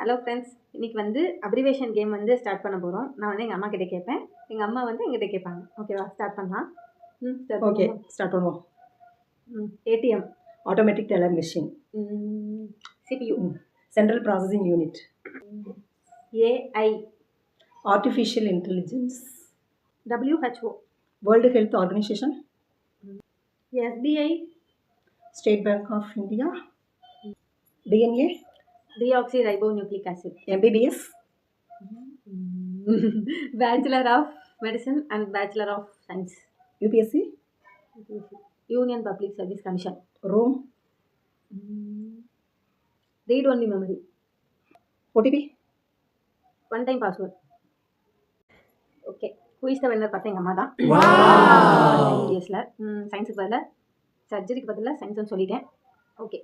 Hello friends, இன்னைக்கு வந்து abbreviation game வந்து ஸ்டார்ட் பண்ண போகிறோம். நான் வந்து எங்கள் அம்மா கிட்ட கேட்பேன், எங்கள் அம்மா வந்து எங்கிட்ட கேட்பாங்க. ஓகேவா? ஸ்டார்ட் பண்ணலாம். ஓகே, ஸ்டார்ட் பண்ணுவோம். ATM, automatic teller machine, CPU, central processing unit, AI, artificial intelligence, WHO, World Health Organisation, SBI, State Bank of India, DNA, deoxyribonucleic acid, MBBS, bachelor of medicine and bachelor of science, UPSC, Union Public Service Commission, ROM, read only memory, OTP, one time password. Okay, quiz the winner பார்த்தா எங்கள் அம்மா தான். இங்கிலீஷில் சயின்ஸுக்கு பதிலாக சர்ஜரிக்கு பதிலாக சயின்ஸ்னு சொல்லிட்டேன். Okay,